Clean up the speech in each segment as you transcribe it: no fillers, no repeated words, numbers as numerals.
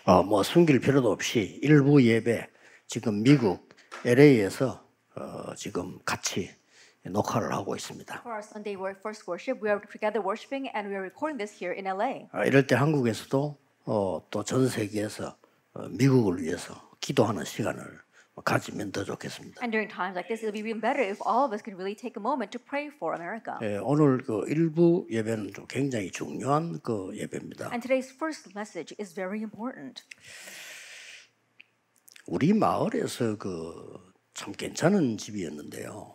뭐 숨길 필요도 없이 일부 예배 지금 미국 LA에서 지금 같이 녹화를 하고 있습니다. For our Sunday first worship, we are together worshiping, and we are recording this here in LA. 이럴 때 한국에서도 또 전 세계에서 미국을 위해서 기도하는 시간을 가지면 더 좋겠습니다. And during times like this, it would be even better if all of us could really take a moment to pray for America. 오늘 그 일부 예배는 좀 굉장히 중요한 그 예배입니다. And today's first message is very important. 우리 마을에서 그 참 괜찮은 집이었는데요.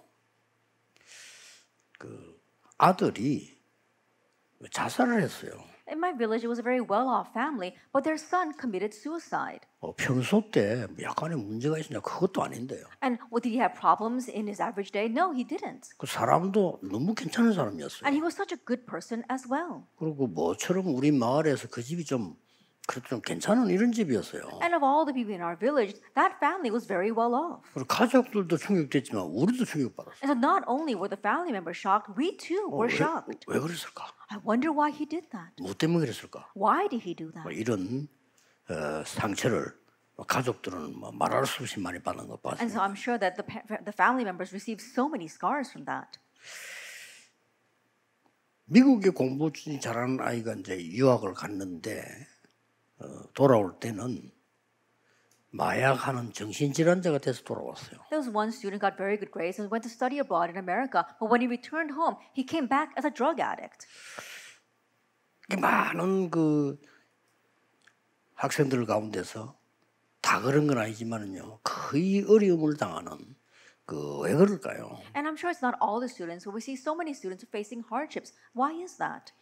그 아들이 자살을 했어요. In my village, it was a very well-off family, but their son committed suicide. 평소 때 약간의 문제가 있었냐 그것도 아닌데요. And did he have problems in his average day? No, he didn't. 그 사람도 너무 괜찮은 사람이었어요. And he was such a good person as well. 그리고 뭐처럼 우리 마을에서 그 집이 좀 그래도 좀 괜찮은 이런 집이었어요. And of all the people in our village, that family was very well off. 그리고 가족들도 충격됐지만 우리도 충격받았어요. And so not only were the family members shocked, we too were shocked. 왜 그랬을까? I wonder why he did that. 뭐 때문에 그랬을까? Why did he do that? 이런 상처를 가족들은 말할 수 없이 많이 받는 것 And 봤어요. so I'm sure that the family members received so many scars from that. 미국에 공부 잘하는 아이가 이제 유학을 갔는데 돌아올 때는 마약하는 정신질환자가 돼서 돌아왔어요. There was one student got very good grades and went to study abroad in America, but when he returned home, he came back as a drug addict. 많은 그 학생들 가운데서 다 그런 건 아니지만은요 거의 어려움을 당하는 왜 그럴까요? And I'm sure it's not all the students, but we see so many students facing hardships. Why is that?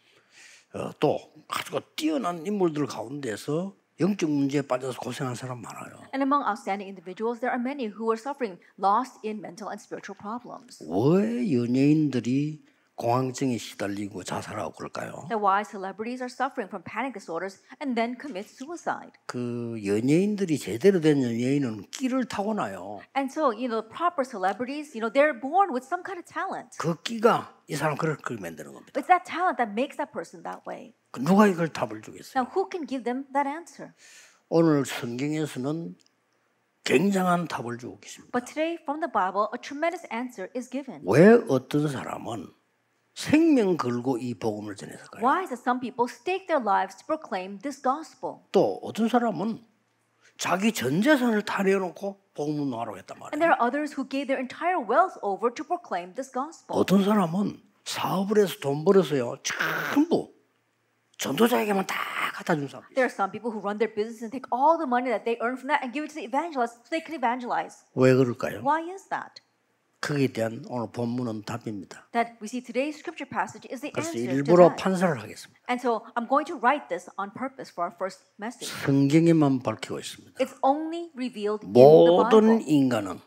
또 아주 뛰어난 인물들 가운데서 영적 문제에 빠져서 고생한 사람 많아요. And among outstanding individuals, there are many who are suffering lost in mental and spiritual problems. 왜 연예인들이 공황증에 시달리고 자살하고 그럴까요? Now, why celebrities are suffering from panic disorders and then commit suicide? 그 연예인들이 제대로 된 연예인은 끼를 타고나요. And so, the proper celebrities, they're born with some kind of talent. 그 끼가 이 사람 그렇게 만드는 겁니다. It's that talent that makes that person that way. 누가 이걸 답을 주겠어요? Now, who can give them that answer? 오늘 성경에서는 굉장한 답을 주고 계십니다. But today, from the Bible, a tremendous answer is given. 왜 어떤 사람은 생명 걸고 이 복음을 전했을까요? Why is it some people stake their lives to proclaim this gospel? 또 어떤 사람은 자기 전 재산을 다 내어놓고 복음을 나가라고 했단 말이에요. And there are others who gave their entire wealth over to proclaim this gospel. 어떤 사람은 사업을 해서 돈 벌어서요 전부 전도자에게만 다 갖다 준 사람. There are some people who run their business and take all the money that they earn from that and give it to the evangelists so they can evangelize. 왜 그럴까요? Why is that? 거기에 대한 오늘 본문은 답입니다. That we see today's scripture passage is the 그래서 answer to 일부러 that. 판사를 하겠습니다. And so I'm going to write this on purpose for our first message. 성경에만 밝히고 있습니다. It's only revealed in the Bible. 모든 인간은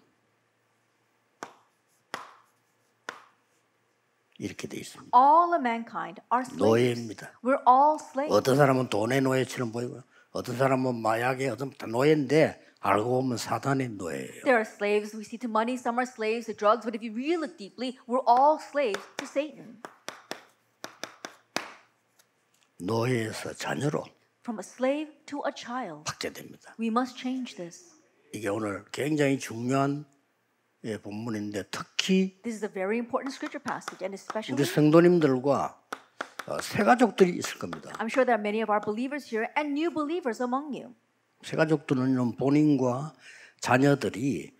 이렇게 돼 있습니다. All of mankind are slaves. 노예입니다. We're all slaves. 어떤 사람은 돈의 노예처럼 보이고요. 어떤 사람은 마약의 어떤 노예인데 알고 보면 사단의 노예예요. There are slaves we see to money, some are slaves to drugs, but if you really look deeply, we're all slaves to Satan. 노예에서 자녀로 From a slave to a child. 박제됩니다. We must change this. 이게 오늘 굉장히 중요한 본문인데 특히 This is a very important scripture passage, and especially 우리 성도님들과 새 가족들이 있을 겁니다. I'm sure there are many of our believers here and new believers among you. 새 가족들은 본인과 자녀들이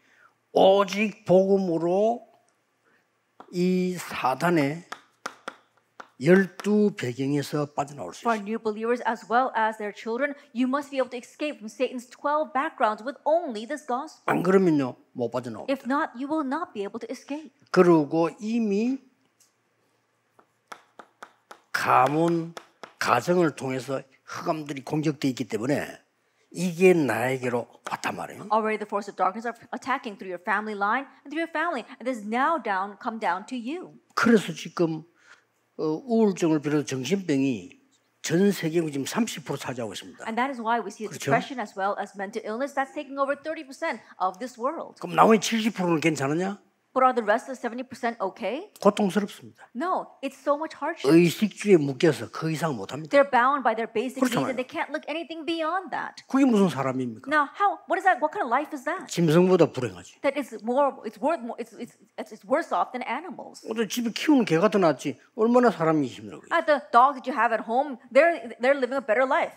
오직 복음으로 이 사단의 12 배경에서 빠져나올 수 For 있습니다. new believers as well as their children, you must be able to escape from Satan's 12 backgrounds with only this gospel. 안 그러면요 못 빠져나옵니다. If not, you will not be able to escape. 그리고 이미 가문, 가정을 통해서 흑암들이 공격되어 있기 때문에 이게 나에게로 왔단 말이에요. Already the force of darkness are attacking through your family line and through your family, and this now come down to you. 그래서 지금 우울증을 비롯해 정신병이 전 세계로 지금 30% 차지하고 있습니다. And that is why we see depression as well as mental illness that's taking over 30% of this world. 그럼 나머지 70%는 괜찮으냐? But are the rest of the 70% okay? 고통스럽습니다. No, it's so much hardship. 의식주의에 묶여서 그 이상 못합니다. They're bound by their basic needs 그렇잖아요. and they can't look anything beyond that. 그게 무슨 사람입니까? Now, what is that? What kind of life is that? 짐승보다 불행하지. That it's worse off than animals. 어제 집에 키우는 개가 더 낫지. 얼마나 사람이 힘들어요. The dogs that you have at home, they're living a better life.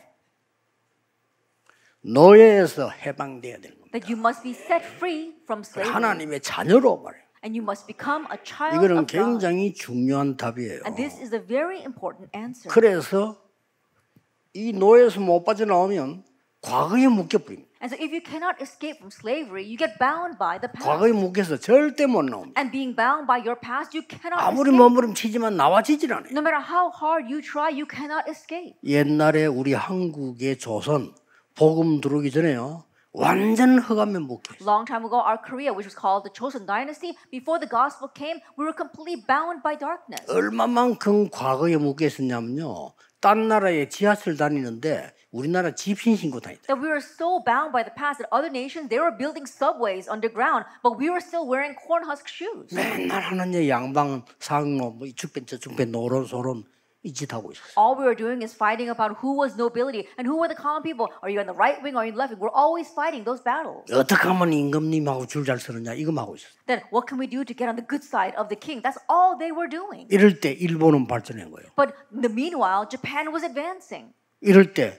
노예에서 해방돼야 되는 겁니다. That you must be set free from slavery. 하나님의 자녀로 말해요. And you must become a child 이거는 of God. 굉장히 중요한 답이에요. And this is a very important answer. 그래서 이 노예에서 못 빠져나오면 과거에 묶여버립니다. And so if you cannot escape from slavery, you get bound by the past. 과거에 묶여서 절대 못 나옵니다. And being bound by your past, you cannot 아무리 escape. 몸부림치지만 나와지질 않아요. No matter how hard you try, you cannot escape. 옛날에 우리 한국의 조선 복음 들어오기 전에요. 완전 흑암에 묶여 있어요. Long time ago, our Korea, which was called the Chosun Dynasty, before the gospel came, we were completely bound by darkness. 얼마만큼 과거에 묶여 있었냐면요. 딴 나라에 지하철 다니는데 우리나라 집신 신고 다니다. That we were so bound by the past that other nations, they were building subways underground, but we were still wearing cornhusk shoes. 맨날 하는 일 양방 상로 뭐 이쪽 배 저쪽 배 노론소론 이 짓 하고 있었어요. All we were doing is fighting about who was nobility and who were the common people. Are you on the right wing or are you on the left wing? We're always fighting those battles. 어떻게 하면 임금님하고 줄 잘 서느냐 이거 하고 있었어요. Then what can we do to get on the good side of the king? That's all they were doing. 이럴 때 일본은 발전한 거예요. But in the meanwhile, Japan was advancing. 이럴 때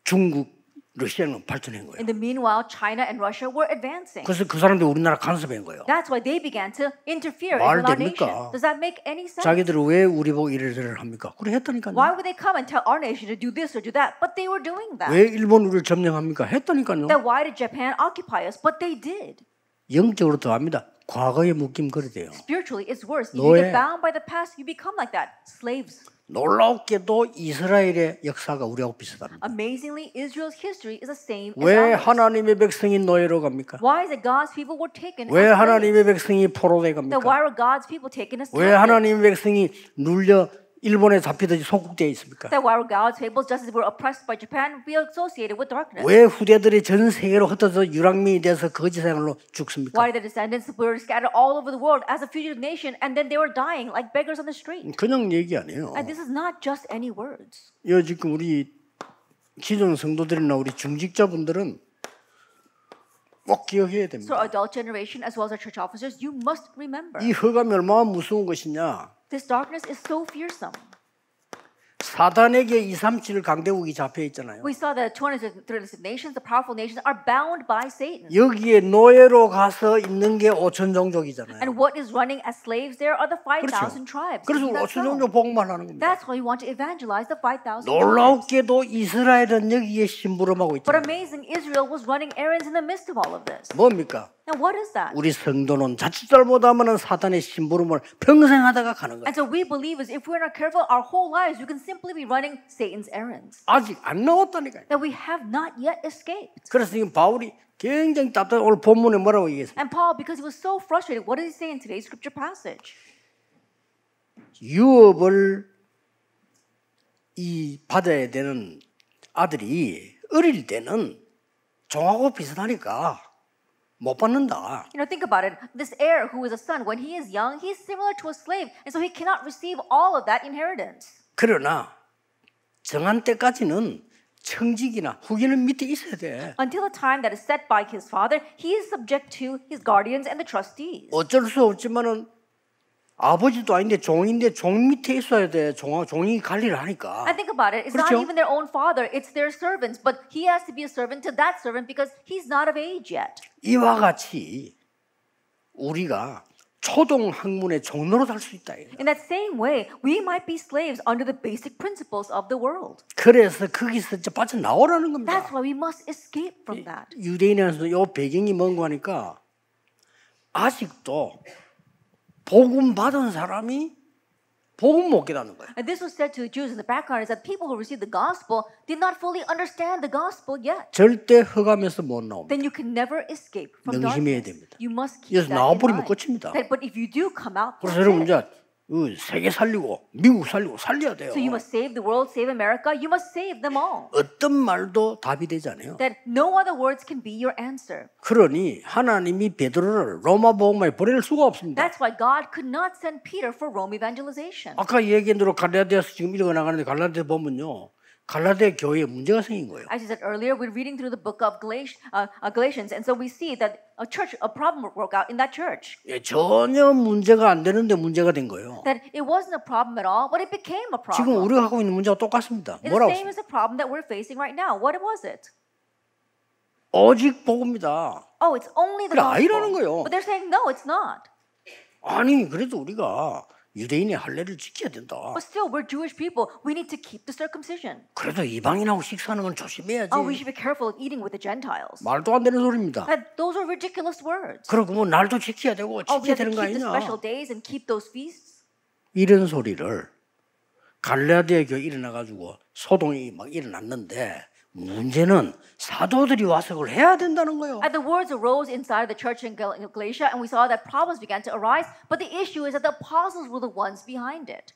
중국, 러시아는 발전한 거예요. In the meanwhile, China and Russia were advancing. 그래서 그 사람들이 우리나라 간섭한 거예요. That's why they began to interfere 말 in our 됩니까? nation. Does that make any sense? 자기들은 왜 우리 보고 이래저래 합니까? 그래 했다니까요. Why would they come and tell our nation to do this or do that? But they were doing that. 왜 일본 우리를 점령합니까? 했다니까요. Then why did Japan occupy us? But they did. 영적으로 더 합니다. 과거에 묶임 그래 돼요. Spiritually, it's worse. If 노예. you get bound by the past, you become like that. Slaves. 놀랍게도 이스라엘의 역사가 우리하고 비슷합니다. Amazingly, Israel's history is the same as 왜 ours. 하나님의 백성이 노예로 갑니까? Why is it God's people were taken 왜 as slaves? 하나님의 백성이 포로돼 Then 갑니까? why were God's people taken as 왜 captives? 하나님의 백성이 눌려 일본에 잡히듯이 속국되어 있습니까? Then why were God's people, just as we were oppressed by Japan, be associated with darkness? 왜 후대들이 전 세계로 흩어져 유랑민이 돼서 거지 생활로 죽습니까? Why the descendants were scattered all over the world as a fugitive nation, and then they were dying like beggars on the street? 그냥 얘기 아니에요. And this is not just any words. 이 지금 우리 기존 성도들이나 우리 중직자분들은 꼭 기억해야 됩니다. So our adult generation, as well as our church officers, you must remember. 이 흑암이 얼마나 무서운 것이냐. This darkness is so fearsome. 사단에게 237 강대국이 잡혀 있잖아요. We saw that 236 nations, the powerful nations, are bound by Satan. 여기에 노예로 가서 있는 게 5천 종족이잖아요. And what is running as slaves there are the 5,000 그렇죠. tribes. 그래서 Isn't that 5천 so? 종족 복음만 하는 겁니다. That's why we want to evangelize the 5,000 tribes. 놀랍게도 이스라엘은 여기에 심부름하고 But 있잖아요. amazing, Israel was running errands in the midst of all of this. 뭡니까? Now what is that? 우리 성도는 자칫 잘못하면 사단의 심부름을 평생 하다가 가는 거예요. And so we believers, if we're not careful, our whole lives, we can simply be running Satan's errands. 아직 안 나왔다니까요. That we have not yet escaped. 그래서 지금 바울이 굉장히 답답해. 오늘 본문에 뭐라고 얘기했습니까? And Paul, because he was so frustrated, what did he say in today's scripture passage? 유업을 이 받아야 되는 아들이 어릴 때는 종하고 비슷하니까 못 받는다. You know, think about it. This heir who is a son, when he is young, he's similar to a slave. And so he cannot receive all of that inheritance. 그러나 정한 때까지는 청직이나 후계는 밑에 있어야 돼. Until the time that is set by his father, he is subject to his guardians and the trustees. 어쩔 수 없지만은 아버지도 아닌데 종인데 종 밑에 있어야 돼. 종이 관리를 하니까. And think about it. It's 그렇죠? not even their own father. It's their servants. But he has to be a servant to that servant because he's not of age yet. 이와 같이 우리가 초동 학문의 종로로 달 수 있다. In that same way, we might be slaves under the basic principles of the world. 그래서 거기서 이제 빠져나오라는 겁니다. That's why we must escape from that. 유대인에서 요 배경이 뭔가 하니까 아직도 복음 받은 사람이 복음 못 깨닫는 거예요. And this was said to Jews in the background is that people who received the gospel did not fully understand the gospel yet. 절대 흑암에서 못 나옵니다. Then you can never escape from 명심해야 darkness. 됩니다. You must keep 여기서 that in 나와버리면 mind. 끝입니다. But if you do come out, 그래서 that's 여러분 it. 이제 세계 살리고 미국 살리고 살려야 돼요. So you must save the world, save America. You must save them all. 어떤 말도 답이 되지 않아요. That no other words can be your answer. 그러니 하나님이 베드로를 로마 복음화에 보낼 수가 없습니다. That's why God could not send Peter for Rome evangelization. 아까 얘기한 대로 갈라디아서 지금 읽어 나가는데 갈라디아 보면요. 갈라디아 교회에 문제가 생긴 거예요. As I said earlier, we're reading through the book of Galatians, and so we see that a problem broke out in that church. 예, 전혀 문제가 안 되는데 문제가 된 거예요. That it wasn't a problem at all, but it became a 지금 problem. 우리가 하고 있는 문제와 똑같습니다. It's the 뭐라고? same as the problem that we're facing right now. What was it? 오직 복음이다. Oh, it's only 그래, the 아니라는 gospel. 거예요. But they're saying no, it's not. 아니 그래도 우리가 유대인의 할례를 지켜야 된다. But still, we're Jewish people. We need to keep the circumcision. 그래도 이방인하고 식사하는 건 조심해야지. Oh, we should be careful of eating with the Gentiles. 말도 안 되는 소리입니다. That those are ridiculous words. 그리고 뭐 날도 지켜야 되고 Oh, we 지켜야 have to 되는 거 keep the special 아니냐. days and keep those feasts. 이런 소리를 갈라디아 교회 일어나가지고 소동이 막 일어났는데 문제는 사도들이 와서 그걸 해야 된다는 거예요. And the words arose inside the church in Galatia, and we saw that problems began to arise. But the issue is that the apostles were the ones behind it.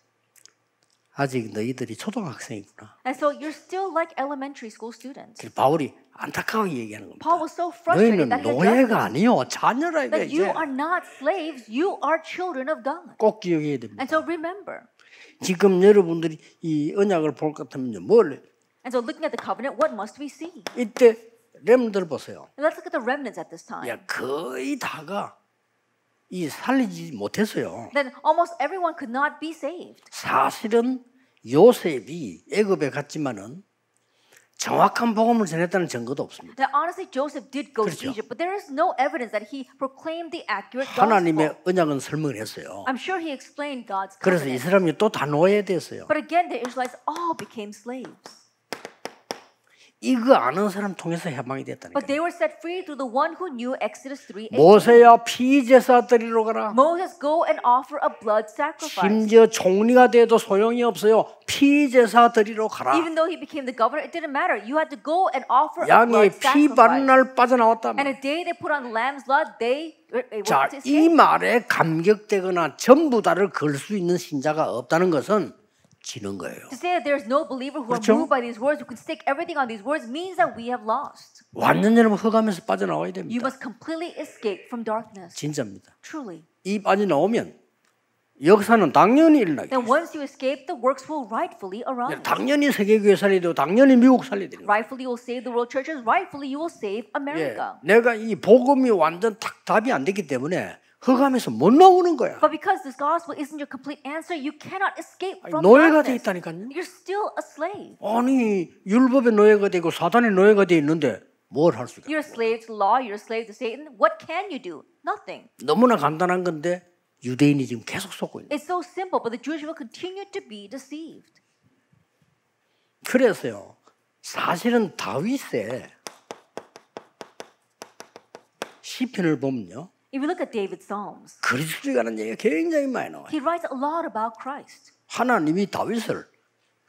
아직 너희들이 초등학생이구나. And so you're still like elementary school students. 그래서 바울이 안타까워 얘기하는 겁니다. Paul was so frustrated 너희는 that he had 노예가 done this. 아니요 자녀라 이게 That you 이제 are not slaves, you are children of God. 꼭 기억해야 됩니다. And so remember. 지금 여러분들이 이 언약을 볼 것 같으면요, 뭘 And so looking at the covenant, what must we see? 이때 렘들 보세요. And let's look at the remnants at this time. 야 거의 다가 이 살리지 못했어요. Then almost everyone could not be saved. 사실은 요셉이 애굽에 갔지만은 정확한 복음을 전했다는 증거도 없습니다. That honestly, Joseph did go to 그렇죠. Egypt, but there is no evidence that he proclaimed the accurate gospel. 하나님의 언약은 설명을 했어요. I'm sure he explained God's 그래서 covenant. 이스라엘이 또 다 노예됐어요. But again, the Israelites all became slaves. 이거 아는 사람 통해서 해방이 됐다니까. But they were set free through the one who knew Exodus 3:8. 모세야 피제사 드리러 가라. Moses, go and offer a blood sacrifice. 심지어 총리가 돼도 소용이 없어요. 피제사 드리러 가라. Even though he became the governor, it didn't matter. You had to go and offer a 양이 blood 피 바른 sacrifice. 날 빠져나왔다. And a day they put on lamb's blood, they were able 자, to 이 escape. 말에 감격되거나 전부 다를 걸 수 있는 신자가 없다는 것은 지는 거예요. To say that there's no believer who are 그렇죠? moved by these words, who can stake everything on these words, means that we have lost. 완전 여러분 흑암에서 빠져나와야 You 됩니다. must completely escape from darkness. 진짜입니다. Truly. 이 빠져나오면 역사는 당연히 일어나게. Then once you escape, the works will rightfully arise. 당연히 세계교회 살려야 되고 당연히 미국 살려야 되는 거예요. Rightfully you will save the world churches. Rightfully you will save 예, America. 내가 이 복음이 완전 딱 답이 안 됐기 때문에 흑암에서 못 나오는 거야. But because this gospel isn't your complete answer, you cannot escape from 노예가 돼 darkness. 있다니까요. You're still a slave. 아니 율법의 노예가 되고 사단의 노예가 돼 있는데 뭘 할 수가? You're a slave to law. You're a slave to Satan. What can you do? Nothing. 너무나 간단한 건데 유대인이 지금 계속 속고 있는. It's so simple, but the Jewish people continue to be deceived. 그래서요. 사실은 다윗의 시편을 보면요. If you look at David's Psalms, 그리스도라는 얘기가 굉장히 많이 나와요. he writes a lot about Christ. 하나님이 다윗을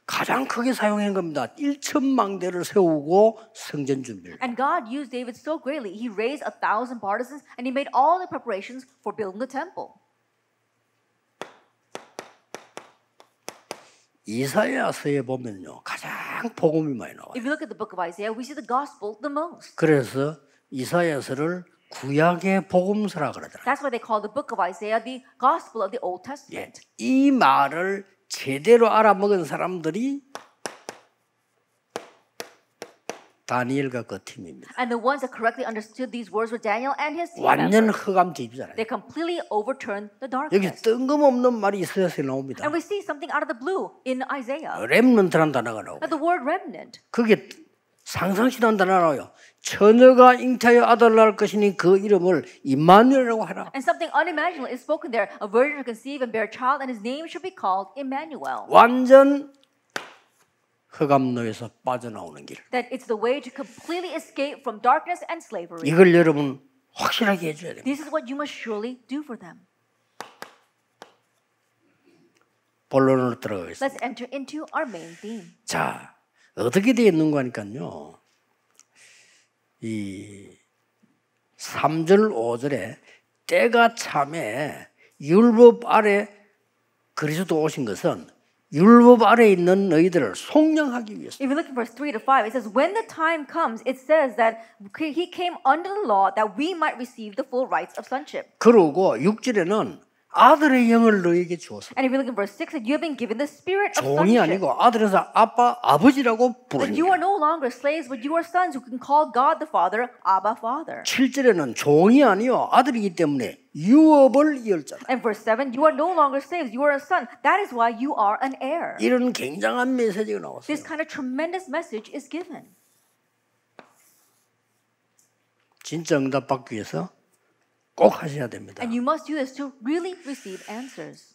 가장 크게 사용한 겁니다. 1천망대를 세우고 성전 준비를. And God used David so greatly. He raised 1,000 partisans and he made all the preparations for building the temple. 이사야서에 보면요. 가장 복음이 많이 나와요. If you look at the book of Isaiah, we see the gospel the most. 그래서 이사야서를 구약의 복음서라 그러더라고요. That's why they call the book of Isaiah the gospel of the Old Testament. 이 말을 제대로 알아먹은 사람들이 다니엘과 그 팀입니다. And the ones that correctly understood these words were Daniel and his team 완전 members. 흑암 뒤잖아요. They completely overturned the 여기 darkness. 뜬금없는 말이 이사야서에 나옵니다. And we see something out of the blue in Isaiah. 렘넌트란 단어가 나오고 The word remnant. 그게 상상치도 않는 단어가 나와요. 처녀가 잉태하여 아들을 낳을 것이니 그 이름을 임마누엘이라고 하라. And something unimaginable is spoken there. A virgin will conceive and bear a child, and his name should be called Emmanuel. 완전 흑암노에서 빠져나오는 길. That it's the way to completely escape from darkness and slavery. 이걸 여러분 확실하게 해줘야 돼요. This is what you must surely do for them. 본론으로 들어가겠습니다. Let's enter into our main theme. 자, 어떻게 되어 있는가 하니까요. 이 3절 5절에 때가 참에 율법 아래 그리스도 오신 것은 율법 아래에 있는 너희들을 속량하기 위해서. If you look at verse 3 to 5, it says, when the time comes, it says that he came under the law that we might receive the full rights of sonship. 그러고 6절에는 아들의 영을 너희에게 주었어. And if you look at verse 6, that you have been given the spirit of 종이 sonship. 아니고 아들에서 아빠, 아버지라고 That 부르는 you are 거야. no longer slaves, but you are sons who can call God the Father, Abba Father. 7절에는 종이 아니요 아들이기 때문에 유업을 이을 자다. And verse 7, you are no longer slaves, you are a son. That is why you are an heir. 이런 굉장한 메시지가 나왔어요. This kind of tremendous message is given. 진짜 응답 받기 위해서 꼭 하셔야 됩니다. And you must do this to really receive answers.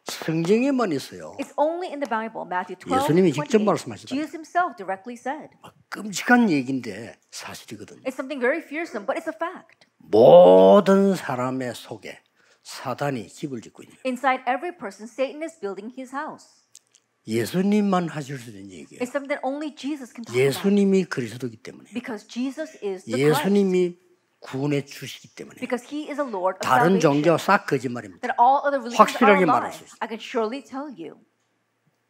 성경에만 있어요. It's only in the Bible, Matthew 12, 예수님이 직접 28. 말씀하시다. Jesus himself directly said. 끔찍한 얘기인데 사실이거든요. It's something very fearsome, but it's a fact. 모든 사람의 속에 사단이 집을 짓고 있는 거예요. Inside every person, Satan is building his house. 예수님만 하실 수 있는 얘기예요. It's something that only Jesus can talk about. 예수님이 그리스도이기 때문에. Because Jesus is the Christ. 예수님이 구원해 주시기 때문에. Because he is a Lord of 다른 salvation. 종교 싹 거짓말입니다. That all other religions 확실하게 are 말할 lies. 수 있어요. I can surely tell you.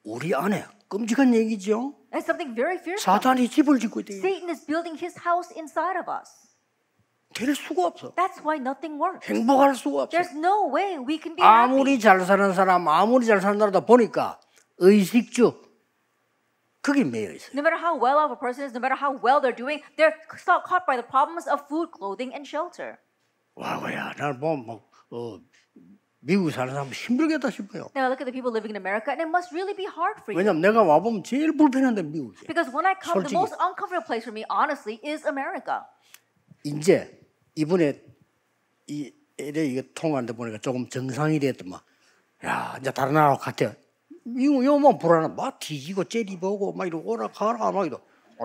우리 안에 끔찍한 얘기죠. It's something very fearsome. 사단이 집을 짓고 있대요. Satan is building his house inside of us. 될 수가 없어. That's why nothing works. 행복할 수가 없어. There's no way we can be happy. 아무리 잘 사는 사람, 아무리 잘 사는 나라다 보니까 의식주 그게 매여 있어요. No matter how well off a person is, no matter how well they're doing, they're caught by the problems of food, clothing, and shelter. 와야, 나를 보면 막 미국 사는 사람 힘들겠다 싶어요. Now look at the people living in America, and it must really be hard for you. 왜냐면 내가 와 보면 제일 불편한데 미국이야. Because when I come, the 솔직히. most uncomfortable place for me, honestly, is America. 이제 이번에 이게 통화하는데 보니까 조금 정상이 됐더만, 야 이제 다른 나라 같아. 미국 요만 불안해, 막 뒤지고 째리보고 막 이러고 오라 가라 막 이러.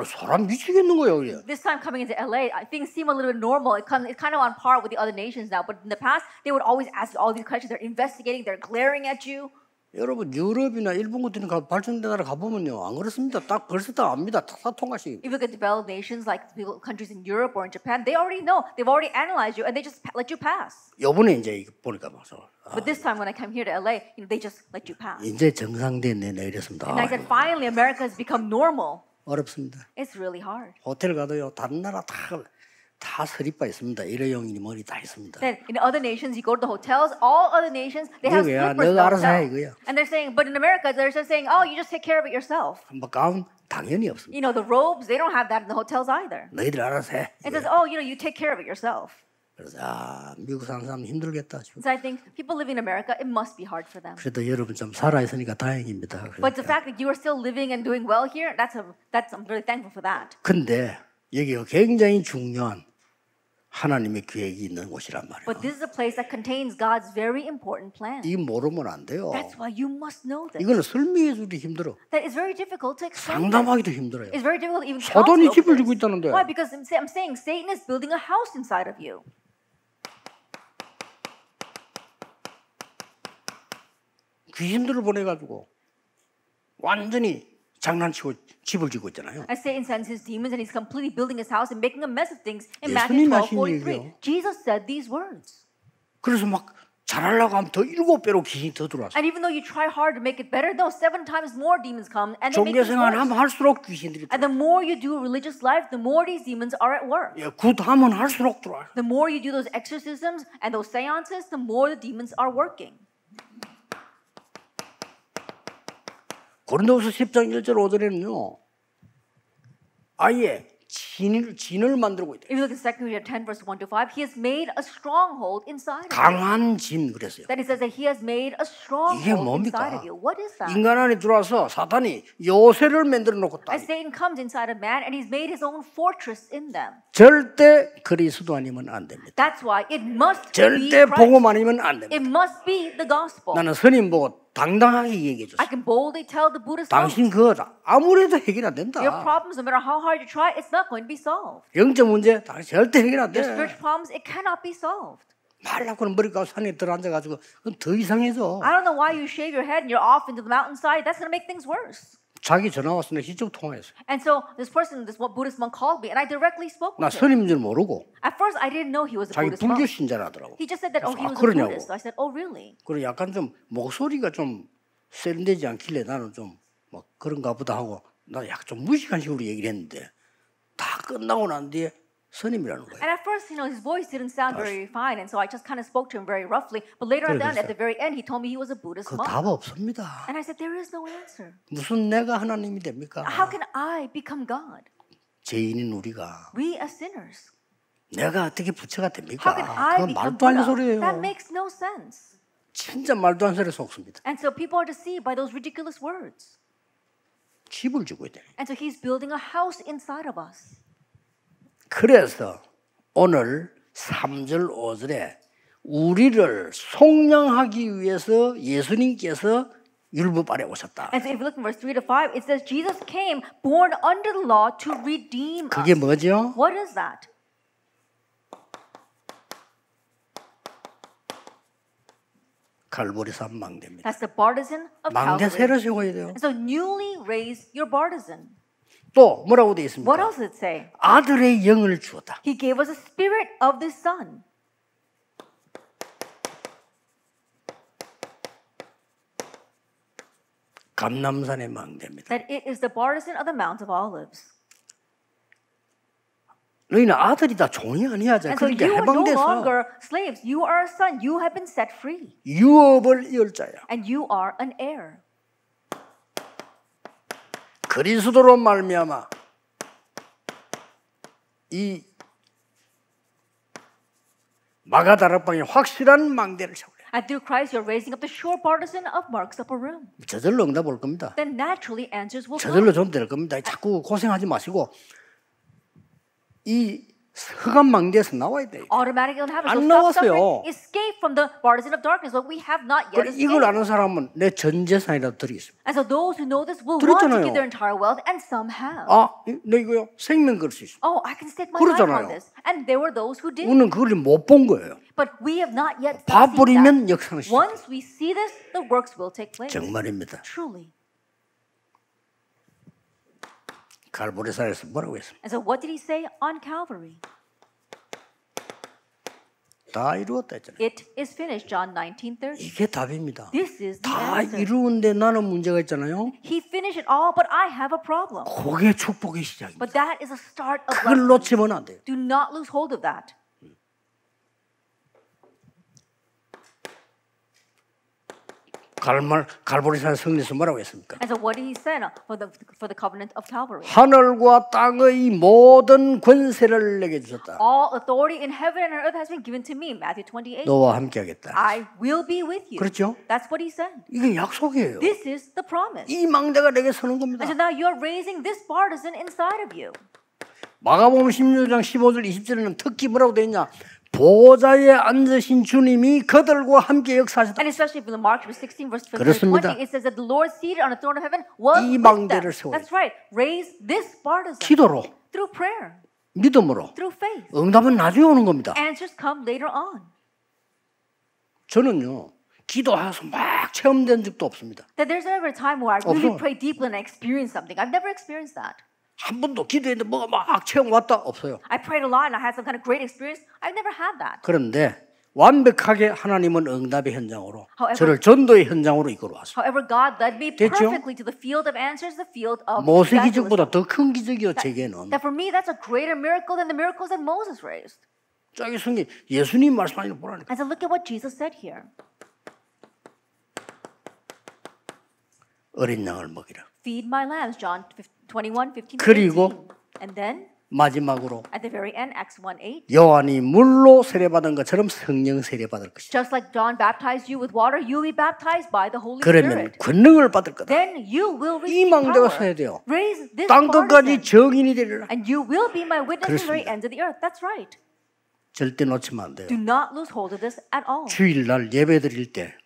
사람 미치겠는 거예요. 그래. This time coming into LA, things seem a little bit normal. It's kind of on par with the other nations now. But in the past, they would always ask you all these questions. They're investigating. They're glaring at you. 여러분 유럽이나 일본 같은 발전된 나라 가보면요 안 그렇습니다. 딱 벌써 다 압니다. 다 통과시. If you look at developed nations like countries in Europe or in Japan, they already know. They've already analyzed you and they just let you pass. 요번에 이제 보니까 봐서 But this time when I come here to LA, they just let you pass. 이제 정상됐네 이랬습니다. And I said, finally, America has become normal. 어렵습니다. It's really hard. 호텔 가도요 다른 나라 다 서리바 있습니다. 일회용이니 뭐니 다 있습니다. Then in other nations, you go to the hotels. All other nations, they have 여기야, slippers in the 너가 알아서 해, hotel. 이거야. And they're saying, but in America, they're just saying, oh, you just take care of it yourself. 뭐 가운 당연히 없습니다. You know, the robes, they don't have that in the hotels either. 너희들 알아서 해. It says, oh, you take care of it yourself. 그래서 미국 사는 사람 힘들겠다. So I think people living in America, it must be hard for them. 그래도 여러분 좀 살아 있으니까 다행입니다. But the fact that you are still living and doing well here, I'm really thankful for that. 근데 여기가 굉장히 중요한 하나님의 계획이 있는 곳이란 말이에요. But this is a place that contains God's very important plan. 이 모르면 안 돼요. That's why you must know this. 이거는 설명해주기 힘들어. That is very difficult to explain. 상담하기도 힘들어요. It's very difficult to even 사단이 counsel 집을 over 짓고 this. 있다는데. Why? Because I'm saying Satan is building a house inside of you. 귀신들을 보내가지고 완전히 장난치고 집을 짓고 있잖아요. As Satan sends his demons and he's completely building his house and making a mess of things in 예수님이 Matthew 하신 12:43. 얘기예요. Jesus said these words. 그래서 막 잘하려고 하면 더 7배로 귀신이 더 들어왔어. And even though you try hard to make it better, no, 7 times more demons come and they make it 종교생활 worse. 하면 할수록 귀신들이 And the more you do religious life, the more these demons are at work. 굿하면 할수록 들어와요. The more you do those exorcisms and those seances, the more the demons are working. 고린도후서 10장 1절 5절에는요. 아예 진을 만들고 있대요. If you look at 2 Corinthians 10 verse 1 to 5, he has made a stronghold inside of you. 강한 진 그랬어요. That it says that he has made a 이게 stronghold 뭡니까? inside of you. What is that? 인간 안에 들어와서 사탄이 요새를 만들어 놓고 있다. As Satan comes inside of man and he's made his own fortress in them. 절대 그리스도 아니면 안 됩니다. That's why it must be 절대 Christ. 복음 아니면 안 It 됩니다. must be the gospel. 나는 스님 보고 당당하게 얘기해 줬어요. I can boldly tell the Buddhist 당신 monks, 그거 아무래도 해결 안 된다. your problems, no matter how hard you try, it's not going to be solved. 영적 문제 절대 해결 안 돼. Your spiritual problems, it cannot be solved. 말라고는 머리가 산에 들어앉아가지고 그럼 더 이상해져. I don't know why you shave your head and you're off into the mountainside. That's going to make things worse. 자기 전화 와서 내가 직접 통화했어요. And so this Buddhist monk called me, and I directly spoke 나 with him. 스님인 줄 모르고 At first, I didn't know he was a 자기 Buddhist 불교 monk. 신자라더라고. He just said that, oh, he 아, was a 그러냐고. Buddhist. So I said, oh, really? 그리고 약간 좀 목소리가 좀 세련되지 않길래 나는 좀 뭐 그런가 보다 하고 나 약간 좀 무식한 식으로 얘기를 했는데 다 끝나고 난 뒤에 스님이라는 거예요. And at first, his voice didn't sound very fine, and so I just kind of spoke to him very roughly. But later on, at the very end, he told me he was a Buddhist 그 monk. 답 없습니다. And I said, there is no answer. 무슨 내가 하나님이 됩니까? How can I become God? 죄인인 우리가 We as sinners. 내가 어떻게 부처가 됩니까? How can I 그건 become 말도 안 되는 Buddha? 소리예요. That makes no sense. 진짜 말도 안 되는 소리에 속습니다. And so people are deceived by those ridiculous words. 집을 주고 있대. And so he's building a house inside of us. 그래서 오늘 3절 5절에 우리를 속량하기 위해서 예수님께서 율법 아래 오셨다. And so if you look in verse 3 to 5, it says Jesus came born under the law to redeem 그게 us. 뭐죠? What is that? 갈보리산 망대입니다. That's the partisan of 망대 Calvary. 새로 세워야 돼요. And so newly raise your partisan. 또 뭐라고 되어 What 있습니까? else did it say? 아들의 영을 주었다. He gave us a spirit of the Son. 감람산의 망대입니다. That it is the partisan of the Mount of Olives. 너희는 아들이다 종이 아니야. And so 그렇게 you are no 해방돼서 longer slaves. You are a son. You have been set free. 유업을 이을 자야. And you are an heir. 그리스도로 말미암아 이 마가다락방에 확실한 망대를 세우래. And through Christ, you're raising up the sure partisan of Mark's upper room. 저절로 응답 올 겁니다. Then naturally answers will come. 저절로 좀 될 겁니다. 자꾸 고생하지 마시고 이 흑암 망대에서 나와야 돼요. Automatically will happen. 안 So stop 나왔어요. suffering. Escape from the partisan of darkness. But we have not yet 이걸 escaped. 아는 사람은 내 전 재산이라도 드리겠습니다. And so those who know this will want 들었잖아요. to give their entire wealth, and some have. 너 이거요 생명 걸 수 있어. Oh, I can stake my life 그러잖아요. on this. And there were those who did. 우리는 그걸 못 본 거예요. But we have not yet seen that. 봐버리면 역사는 시작. Once we see this, the works will take place. 정말입니다. Truly. 갈보리산에서 뭐라고 했습니까? And so what did he say on Calvary? 다 이루었다 했잖아요. It is finished, John 19:30. 이게 답입니다. This is the 다 answer. 이루는데 나는 문제가 있잖아요. He finished it all, but I have a problem. 그게 축복의 시작입니다. But that is a start of 그걸 blessing. 놓치면 안 돼요. Do not lose hold of that. 갈보리산 성리에서 뭐라고 했습니까? And so what did he say for the covenant of Calvary? 하늘과 땅의 모든 권세를 내게 주셨다. All authority in heaven and on earth has been given to me. Matthew 28. 너와 함께하겠다. I will be with you. 그렇죠? That's what he said. 이게 약속이에요. This is the promise. 이 망대가 내게 서는 겁니다. And so now you're raising this partisan inside of you. 마가복음 16장 15절 20절에는 특히 뭐라고 되어 있냐? 보좌에 앉으신 주님이 그들과 함께 역사하셨다. And especially from the Mark 16 verse 20, 그렇습니다. it says that the Lord seated on the throne of heaven was 이 with them. 망대를 세워요. That's right. Raise this partisan 기도로, through prayer, 믿음으로. through faith. 응답은 나중에 오는 겁니다. Answers come later on. 저는요, 기도해서 막 체험된 적도 없습니다. That there's never a time where I really 없어요. pray deeply and I experience something. I've never experienced that. 한 번도 기도했는데 뭐가 막 체험 왔다 없어요. I prayed a lot and I had some kind of great experience. I've never had that. 그런데 완벽하게 하나님은 응답의 현장으로 However- 저를 전도의 현장으로 이끌어 왔어요. However, God led me 됐죠? perfectly to the field of answers, the field of 모세 evangelism. 기적보다 더 큰 기적이요 제게는. That for me, that's a greater miracle than the miracles that Moses raised. 저기 성경 예수님 말씀하는 거 보라니까. And so look at what Jesus said here. 어린 양을 먹이라. Feed my lambs, John 21:15. 그리고 And then 마지막으로 at the very end, Acts 1:8. 요한이 물로 세례받은 것처럼 성령 세례받을 것이다. Just like John baptized you with water, you will be baptized by the Holy 그러면 Spirit. 권능을 받을 거다. Then you will 이 receive 망대가 power. 서야 돼요. Raise this 땅 끝까지 partisan, 정인이 되리라. and you will be my witness to the very 그렇습니다. ends of the earth. That's right. 절대 놓치면 안 돼요. Do not lose hold of this at all. 주일날 예배 드릴 때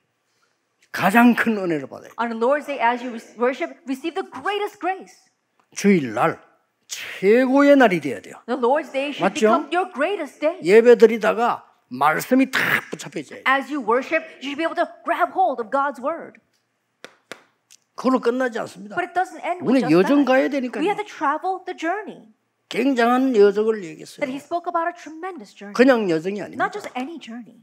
가장 큰 은혜를 받아요. On the Lord's Day, as you worship, receive the greatest grace. 주일날 최고의 날이 돼야 돼요. The Lord's Day should 맞죠? become your greatest day. 예배 드리다가 말씀이 탁 붙잡혀져요. As you worship, you should be able to grab hold of God's word. 그걸로 끝나지 않습니다. But it doesn't end with 우리 just 여정 that. 가야 We 되니까요. have to travel the journey. 굉장한 여정을 얘기했어요. That he spoke about a tremendous journey. 그냥 여정이 아닙니다. Not just any journey.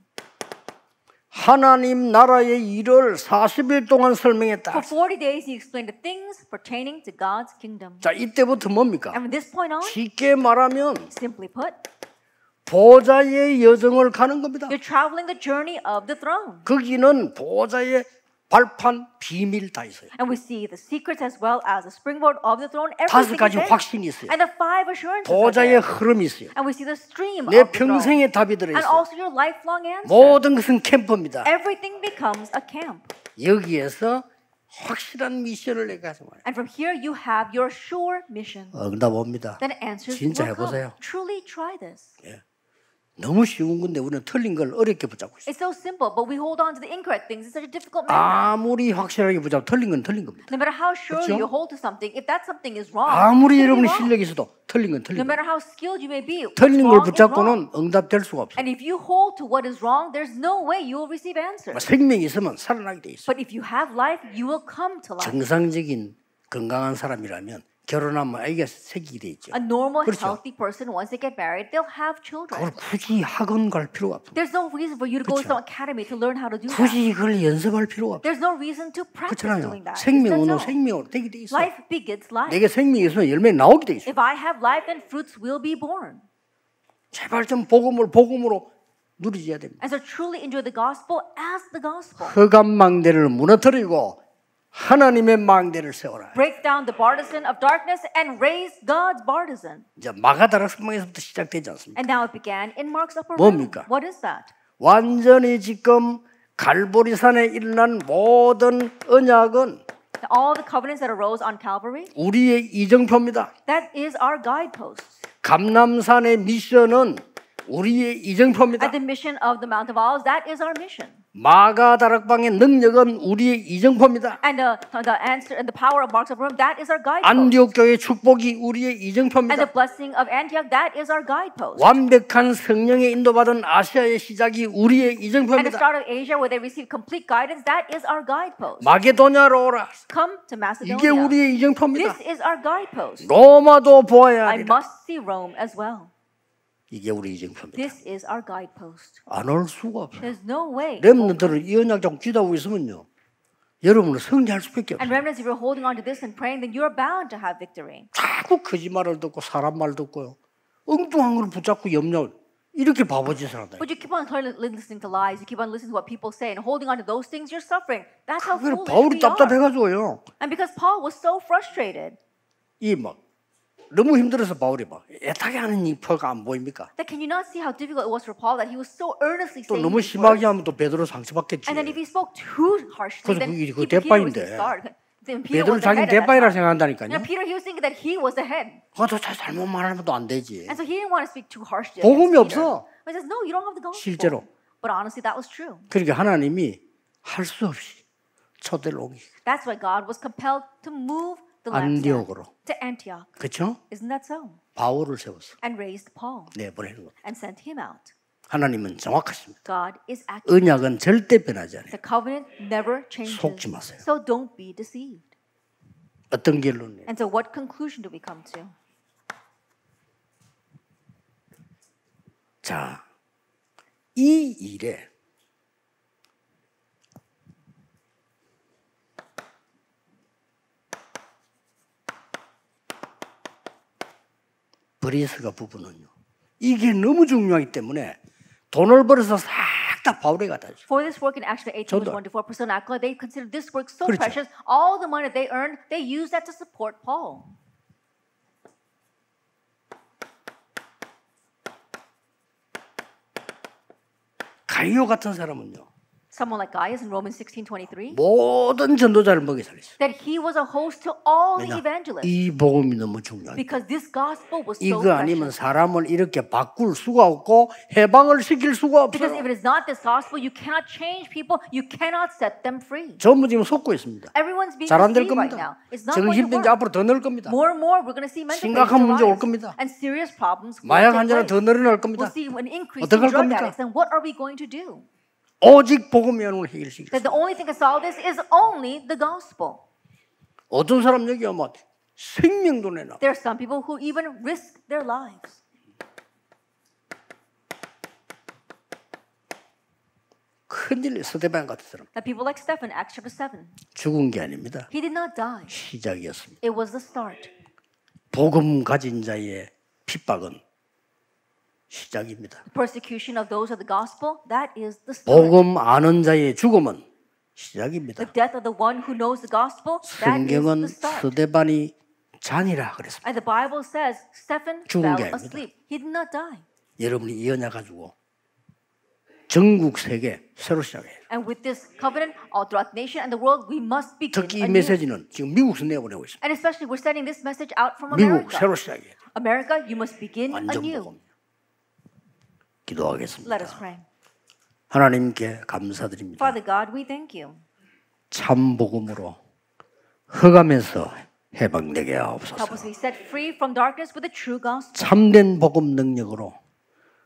하나님 나라의 일을 40일 동안 설명했다. For 40 days he explained the things pertaining to God's kingdom. 자, 이때부터 뭡니까? And from this point on, 쉽게 말하면 simply put, 보좌의 여정을 가는 겁니다. you're traveling the journey of the throne. 거기는 보좌의 발판 비밀 다 있어요. And we see the secrets as well as the springboard of the throne. 다섯 Everything 가지 is there. 확신이 있어요. And the 5 assurances are 보좌의 there. 흐름이 있어요. And we see the stream 내 of the throne. 평생의 답이 And 들어있어요. also your lifelong answer. 모든 것은 캠프입니다. Everything becomes a camp. 여기에서 확실한 미션을 내가 하지 말아요. And from here you have your sure mission. 응답 옵니다. Then answers 진짜 will come. 해보세요. Truly try this. 너무 쉬운 건데 우리는 틀린 걸 어렵게 붙잡고 있어요. It's so simple, but we hold on to the incorrect things in such a difficult manner. 아무리 확실하게 붙잡고 틀린 건 틀린 겁니다. No matter how sure 그렇죠? you hold to something, if that something is wrong, 아무리 it's 여러분이 wrong. 실력이 있어도 틀린 건 틀린 No 겁니다. matter how skilled you may be, what's 틀린 걸 wrong is wrong. 붙잡고는 응답될 수가 없어요. And if you hold to what is wrong, there's no way you will receive answers. 생명이 있으면 살아나게 돼 있어요. But if you have life, you will come to life. 정상적인 건강한 사람이라면 결혼하면 아이가 생기게 돼 있죠. A normal, 그렇죠. healthy person, once they get married, they'll have children. 그걸 굳이 학원 갈 필요가 없어요. There's no reason for you to go to 그렇죠. some academy to learn how to do that. 굳이 그걸 연습할 필요가 없어요. There's no reason to practice 그렇잖아요. doing that. 생명은 That's all. 생명으로 되게 돼 있어요. Life begets life. 내게 생명이 있으면 열매 나오게 돼 있어요. If I have life, then fruits will be born. 제발 좀 복음으로 누리셔야 됩니다. And so truly enjoy the gospel as the gospel. 흑암 망대를 무너뜨리고 하나님의 망대를 세워라. Break down the partisan of darkness and raise God's partisan. 이제 마가다락방에서부터 시작되지 않습니까? And now it began in Mark's upper room. 뭡니까? What is that? 완전히 지금 갈보리산에 일어난 모든 언약은 All the covenants that arose on Calvary, 우리의 이정표입니다. that is our guideposts. 감람산의 미션은 우리의 이정표입니다. At the mission of the Mount of Olives, that is our mission. 마가다락방의 능력은 우리의 이정표입니다. And the answer and the power of Mark's upper room, that is our guidepost. 안디옥 교회 축복이 우리의 And the 이정표입니다. blessing of Antioch, that is our guidepost. 완벽한 성령의 인도받은 아시아의 시작이 우리의 And the 이정표입니다. start of Asia, where they receive complete guidance, that is our guidepost. 마게도냐로 오라. Come to 이게 Macedonia. 우리의 이정표입니다. This is our guidepost. 로마도 보아야 I 합니다. must see Rome as well. 이게 우리 이정표입니다. This is our guidepost. 안 올 수가 없어요. There's no way. 렘넌트를 이 언약 좀 기도하고 있으면요, 여러분은 승리할 수밖에 And 없어요. remnants, if you're holding on to this and praying, then you're bound to have victory. 자꾸 거짓말을 듣고 사람 말 듣고요, 엉뚱한 걸 붙잡고 염려, 이렇게 바보짓을 한다. But you keep on listening to lies. You keep on listening to what people say and holding on to those things, you're suffering. That's how 그래서 foolish 바울이 we are. 답답해가지고요, And because Paul was so frustrated, 이 막 너무 힘들어서 바울이 막 애타게 하는 이 표가 안 보입니까? that can you not see how difficult it was for Paul that he was so earnestly 또 saying 너무 these 심하게 words? 하면 또 베드로 상처받겠지. And then if he spoke too harshly, 그래서 then 그게 Peter was 대빠인데. his guard. Then Peter 베드로 was the 자기 head at that 대빠이라 time. 생각한다니까요. Now Peter, he was thinking that he was the head. 그것도 잘못 말하면 또 안 되지. And so he didn't want to speak too harshly 복음이 against Peter. 없어. But he says, no, you don't have the gospel. 실제로. But honestly, that was true. 그러니까 하나님이 할 수 없이 초대를 옮기 That's why God was compelled to move the lampstand 안디옥으로. to Antioch. 그렇죠? Isn't that so? 바울을 세웠어. And raised Paul 내보내는 것. and sent him out. 하나님은 정확하십니다. God is accurate. 언약은 절대 변하지 않아요. The covenant never changes. 속지 마세요. So don't be deceived. 어떤 결론이에요? And so what conclusion do we come to? 자, 이 일에 브리스가 부부는요, 이게 너무 중요하기 때문에 돈을 벌어서 싹 다 바울에 갖다 줘. For this work in Acts 18 저도. was 1-4% accolade, they considered this work so 그렇죠. precious. All the money they earned, they used that to support Paul. 가이오 같은 사람은요, Someone like Gaius in Romans 16:23, 모든 전도자를 먹여 살렸어요. that he was a host to all the 왜냐? evangelists. 이 복음이 너무 중요해요. Because this gospel was so 이거 아니면 precious. 사람을 이렇게 바꿀 수가 없고 해방을 시킬 수가 Because 없어요. if it is not this gospel, you cannot change people. You cannot set them free. 전부 지금 속고 있습니다. Everyone's being 잘 안 될 deceived right 겁니다. now. It's not going to 정신병자 work. 앞으로 더 늘 겁니다. More and more, we're going to see mental 심각한 문제 올 arise. 겁니다. And serious problems will 마약 take 환자는 place. 더 늘어날 겁니다. We'll see an increase in 어떡할 drug 겁니까? addicts. Then what are we going to do? 오직 복음이 오늘 해결시키겠습니다. That the only thing that solve this is only the gospel. 어떤 사람 여기 오면 생명도 내놔. There are some people who even risk their lives. 큰일 스데반 같은 사람 The people like Stephen, Acts chapter 7. 죽은 게 아닙니다. He did not die. 시작이었습니다. It was the start. 복음 가진 자의 핍박은 시작입니다. The persecution of those of the gospel, that is the start. 복음 아는 자의 죽음은 시작입니다. The death of the one who knows the gospel, that is 성경은 the start. 스데반이 잔이라 그랬습니다. And the Bible says Stephen 죽은 fell 게 아닙니다. asleep. He did not die. 여러분이 이 언약 가지고 전국 세계 새로 시작해요. And with this covenant all throughout the nation and the world, we must begin 특히 이 anew. 메시지는 지금 미국에서 내보내고 있습니다. And especially we're sending this message out from 미국 America. 새로 시작해요. America, you must begin 완전 anew. 복음. 기도하겠습니다. Let us pray. 하나님께 감사드립니다. Father God, we thank you. 참 복음으로 흑암에서 해방되게 Help 하옵소서. us be set free from darkness with the true gospel. 참된 복음 능력으로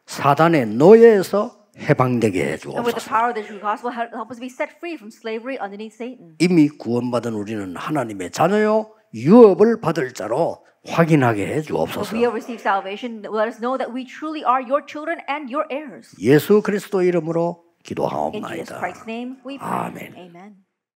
사단의 노예에서 해방되게 해 And with the 주옵소서. power of the true gospel, help us be set free from slavery underneath Satan. 이미 구원받은 우리는 하나님의 자녀요 유업을 받을 자로 확인하게 해 If 주옵소서. we have received salvation, let us know that we truly are your children and your heirs. 예수 그리스도 이름으로 In Jesus 기도하옵나이다. Christ's name we pray. 아멘. Amen.